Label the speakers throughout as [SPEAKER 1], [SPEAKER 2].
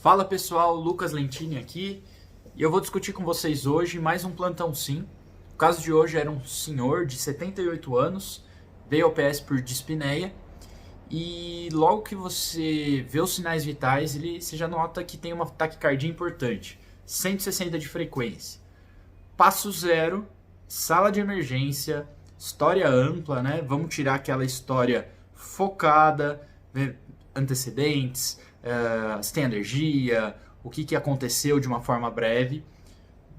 [SPEAKER 1] Fala pessoal, Lucas Lentini aqui e eu vou discutir com vocês hoje mais um plantão sim. O caso de hoje era um senhor de 78 anos, veio ao PS por dispneia e logo que você vê os sinais vitais, você já nota que tem uma taquicardia importante, 160 de frequência. Passo zero, sala de emergência, história ampla, né? Vamos tirar aquela história focada, antecedentes, se tem alergia, o que aconteceu de uma forma breve.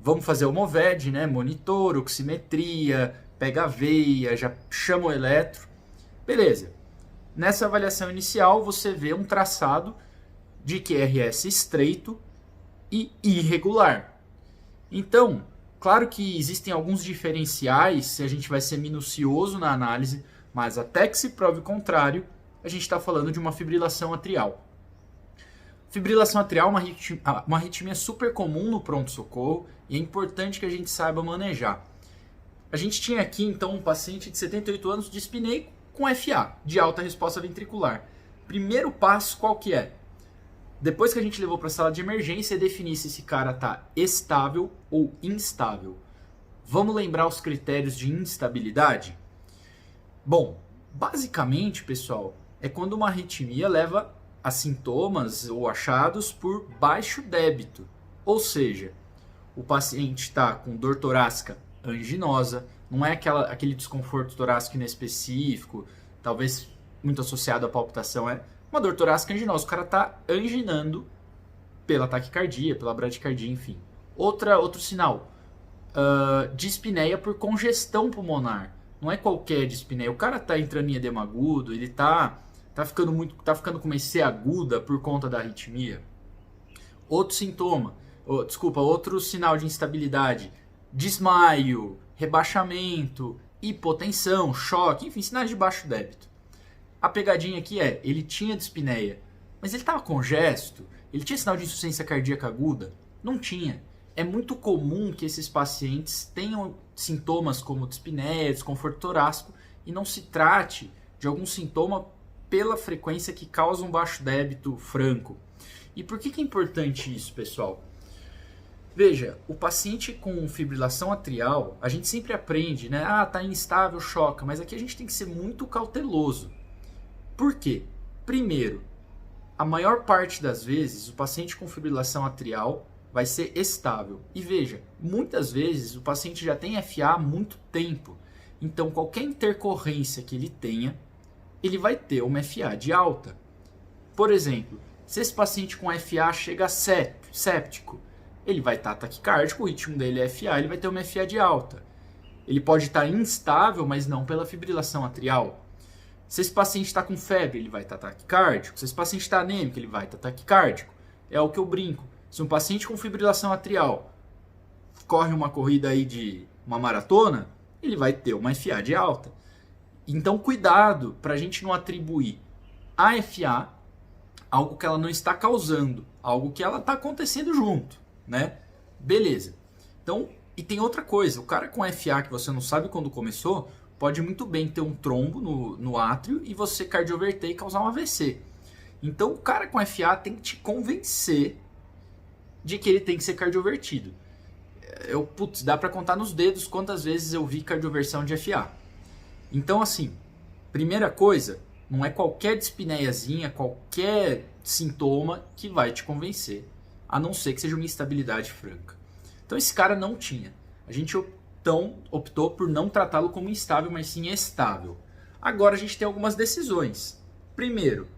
[SPEAKER 1] Vamos fazer o MOVED, né? Monitor, oximetria, pega a veia, já chama o eletro. Beleza. Nessa avaliação inicial você vê um traçado de QRS estreito e irregular. Então, claro que existem alguns diferenciais, se a gente vai ser minucioso na análise, mas até que se prove o contrário, a gente está falando de uma fibrilação atrial. Fibrilação atrial é uma arritmia super comum no pronto-socorro e é importante que a gente saiba manejar. A gente tinha aqui então um paciente de 78 anos dispneico com FA, de alta resposta ventricular. Primeiro passo qual que é? Depois que a gente levou para a sala de emergência, é definir se esse cara está estável ou instável. Vamos lembrar os critérios de instabilidade? Bom, basicamente, pessoal, é quando uma arritmia leva a sintomas ou achados por baixo débito. Ou seja, o paciente está com dor torácica anginosa, não é aquele desconforto torácico inespecífico, talvez muito associado à palpitação, é uma dor torácica anginosa. O cara está anginando pela taquicardia, pela bradicardia, enfim. Outro sinal, dispneia por congestão pulmonar. Não é qualquer dispneia. O cara está entrando em edema agudo, ele tá ficando com uma EC aguda por conta da arritmia. Outro sintoma, outro sinal de instabilidade, desmaio, rebaixamento, hipotensão, choque, enfim, sinais de baixo débito. A pegadinha aqui é, ele tinha dispneia, mas ele estava congesto, ele tinha sinal de insuficiência cardíaca aguda? Não tinha. É muito comum que esses pacientes tenham sintomas como dispneia, desconforto torácico e não se trate de algum sintoma pela frequência que causa um baixo débito franco. E por que é importante isso, pessoal? Veja, o paciente com fibrilação atrial, a gente sempre aprende, né? Tá instável, choca, mas aqui a gente tem que ser muito cauteloso. Por quê? Primeiro, a maior parte das vezes o paciente com fibrilação atrial vai ser estável. E veja, muitas vezes o paciente já tem FA há muito tempo. Então, qualquer intercorrência que ele tenha, ele vai ter uma FA de alta. Por exemplo, se esse paciente com FA chega séptico, ele vai estar taquicárdico, o ritmo dele é FA, ele vai ter uma FA de alta. Ele pode estar instável, mas não pela fibrilação atrial. Se esse paciente está com febre, ele vai estar taquicárdico. Se esse paciente está anêmico, ele vai estar taquicárdico. É o que eu brinco. Se um paciente com fibrilação atrial corre uma corrida aí de uma maratona, ele vai ter uma FA de alta. Então, cuidado para a gente não atribuir a FA algo que ela não está causando, algo que ela está acontecendo junto, né? Beleza. Então, e tem outra coisa, o cara com FA que você não sabe quando começou, pode muito bem ter um trombo no átrio e você cardioverter e causar um AVC. Então, o cara com FA tem que te convencer de que ele tem que ser cardiovertido. Dá para contar nos dedos quantas vezes eu vi cardioversão de FA. Então, assim, primeira coisa, não é qualquer dispneiazinha, qualquer sintoma que vai te convencer, a não ser que seja uma instabilidade franca. Então, esse cara não tinha. A gente optou por não tratá-lo como instável, mas sim estável. Agora, a gente tem algumas decisões. Primeiro,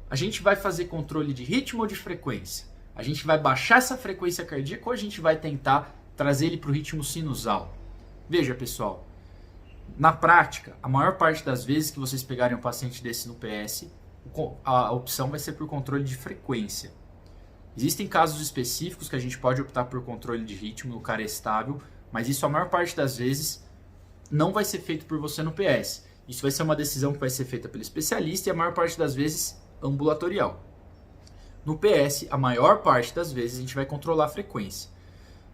[SPEAKER 1] a gente vai fazer controle de ritmo ou de frequência? A gente vai baixar essa frequência cardíaca ou a gente vai tentar trazer ele para o ritmo sinusal? Veja, pessoal, na prática, a maior parte das vezes que vocês pegarem um paciente desse no PS, a opção vai ser por controle de frequência. Existem casos específicos que a gente pode optar por controle de ritmo, o cara é estável, mas isso a maior parte das vezes não vai ser feito por você no PS. Isso vai ser uma decisão que vai ser feita pelo especialista e a maior parte das vezes ambulatorial. No PS, a maior parte das vezes a gente vai controlar a frequência.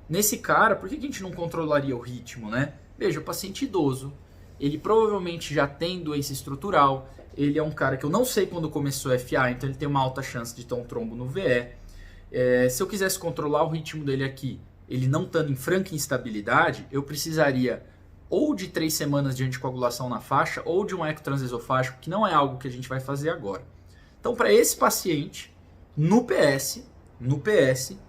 [SPEAKER 1] Nesse cara, por que a gente não controlaria o ritmo, né? Veja, o paciente idoso, ele provavelmente já tem doença estrutural, ele é um cara que eu não sei quando começou a FA, então ele tem uma alta chance de ter um trombo no VE. Se eu quisesse controlar o ritmo dele aqui, ele não estando em franca instabilidade, eu precisaria ou de 3 semanas de anticoagulação na faixa, ou de um eco transesofágico, que não é algo que a gente vai fazer agora. Então, para esse paciente, no PS,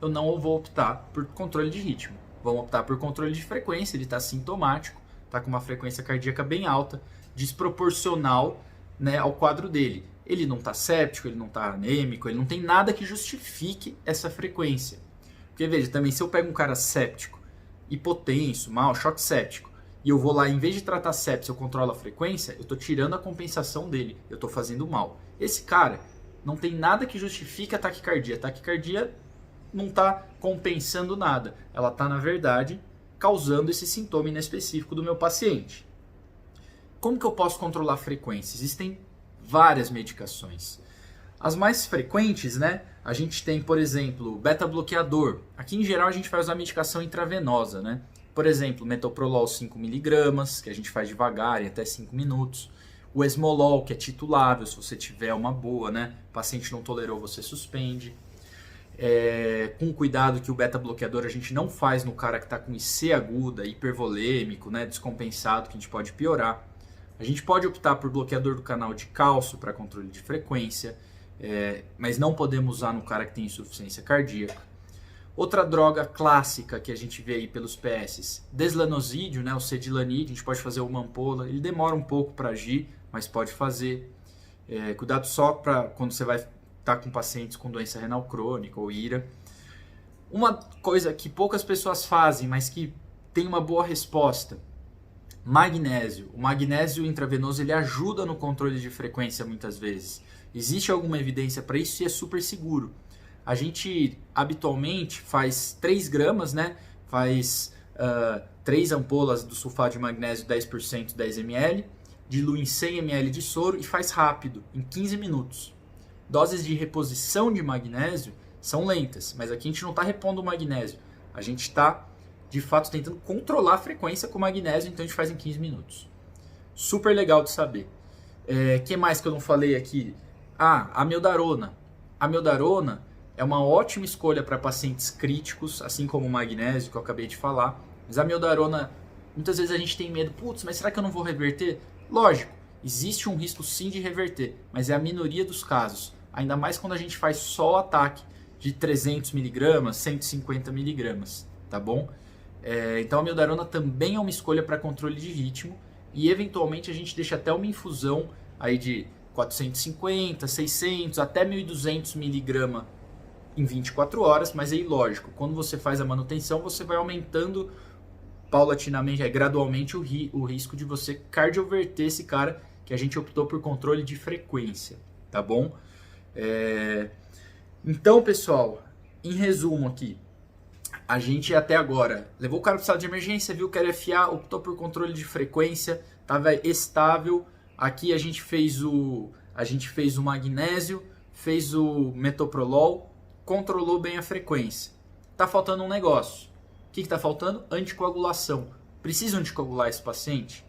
[SPEAKER 1] eu não vou optar por controle de ritmo. Vamos optar por controle de frequência, ele está sintomático, está com uma frequência cardíaca bem alta, desproporcional, né, ao quadro dele. Ele não está séptico, ele não está anêmico, ele não tem nada que justifique essa frequência. Porque veja, também se eu pego um cara séptico, hipotenso, mal, choque séptico, e eu vou lá, em vez de tratar sepsis, eu controlo a frequência, eu estou tirando a compensação dele, eu estou fazendo mal. Esse cara não tem nada que justifique a taquicardia. A taquicardia não está compensando nada. Ela está, na verdade, causando esse sintoma inespecífico do meu paciente. Como que eu posso controlar a frequência? Existem várias medicações. As mais frequentes, né? A gente tem, por exemplo, beta-bloqueador. Aqui, em geral, a gente vai usar medicação intravenosa, né? Por exemplo, metoprolol 5mg, que a gente faz devagar, em até 5 minutos. O esmolol, que é titulável, se você tiver uma boa, né? O paciente não tolerou, você suspende. Com cuidado que o beta-bloqueador a gente não faz no cara que está com IC aguda, hipervolêmico, né? Descompensado, que a gente pode piorar. A gente pode optar por bloqueador do canal de cálcio para controle de frequência, mas não podemos usar no cara que tem insuficiência cardíaca. Outra droga clássica que a gente vê aí pelos PS, deslanosídeo, né, o cedilanide, a gente pode fazer uma ampola, ele demora um pouco para agir, mas pode fazer. Cuidado só para quando você vai estar com pacientes com doença renal crônica ou IRA. Uma coisa que poucas pessoas fazem, mas que tem uma boa resposta, magnésio. O magnésio intravenoso ele ajuda no controle de frequência muitas vezes. Existe alguma evidência para isso e é super seguro. A gente habitualmente faz 3 gramas, né? Faz 3 ampolas do sulfato de magnésio 10%, 10 ml, dilui em 100 ml de soro e faz rápido, em 15 minutos. Doses de reposição de magnésio são lentas, mas aqui a gente não está repondo o magnésio. A gente está, de fato, tentando controlar a frequência com o magnésio, então a gente faz em 15 minutos. Super legal de saber. Que mais que eu não falei aqui? Amiodarona. Amiodarona é uma ótima escolha para pacientes críticos, assim como o magnésio que eu acabei de falar. Mas a amiodarona, muitas vezes a gente tem medo, mas será que eu não vou reverter? Lógico, existe um risco sim de reverter, mas é a minoria dos casos. Ainda mais quando a gente faz só o ataque de 300mg, 150mg, tá bom? Então a amiodarona também é uma escolha para controle de ritmo e eventualmente a gente deixa até uma infusão aí de 450, 600, até 1.200mg em 24 horas, mas aí lógico, quando você faz a manutenção, você vai aumentando paulatinamente, gradualmente o risco de você cardioverter esse cara que a gente optou por controle de frequência, tá bom? Então, pessoal, em resumo aqui, a gente até agora levou o cara para o sala de emergência, viu que era FA, optou por controle de frequência, estava estável. Aqui a gente fez o magnésio, fez o metoprolol, controlou bem a frequência. Tá faltando um negócio. O que está faltando? Anticoagulação. Precisa anticoagular esse paciente?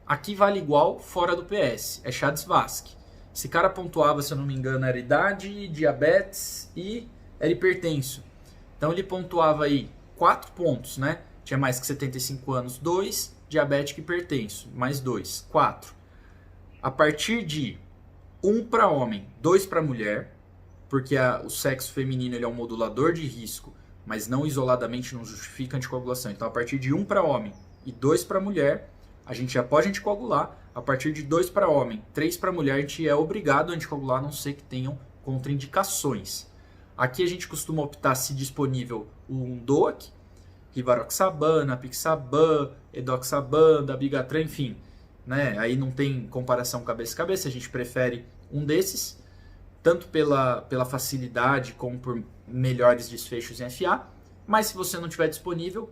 [SPEAKER 1] Aqui vale igual fora do PS. É Chades-Vasque. Esse cara pontuava, se eu não me engano, era idade, diabetes e era hipertenso. Então ele pontuava aí 4 pontos, né? Tinha mais que 75 anos, 2, diabético e hipertenso, mais 2, 4. A partir de 1 para homem, 2 para mulher, porque o sexo feminino ele é um modulador de risco, mas não isoladamente não justifica anticoagulação. Então, a partir de 1 para homem e 2 para mulher, a gente já pode anticoagular. A partir de 2 para homem, 3 para mulher, a gente é obrigado a anticoagular, a não ser que tenham contraindicações. Aqui a gente costuma optar, se disponível, um DOAC, rivaroxaban, apixaban, edoxaban, dabigatran, enfim. Né? Aí não tem comparação cabeça a cabeça, a gente prefere um desses, tanto pela facilidade como por melhores desfechos em FA, mas se você não tiver disponível,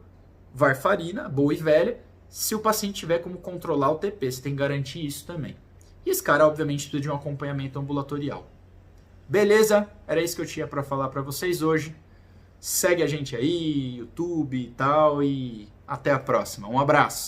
[SPEAKER 1] varfarina, boa e velha, se o paciente tiver como controlar o TP, você tem que garantir isso também. E esse cara, obviamente, precisa de um acompanhamento ambulatorial. Beleza? Era isso que eu tinha para falar para vocês hoje. Segue a gente aí, YouTube e tal, e até a próxima. Um abraço!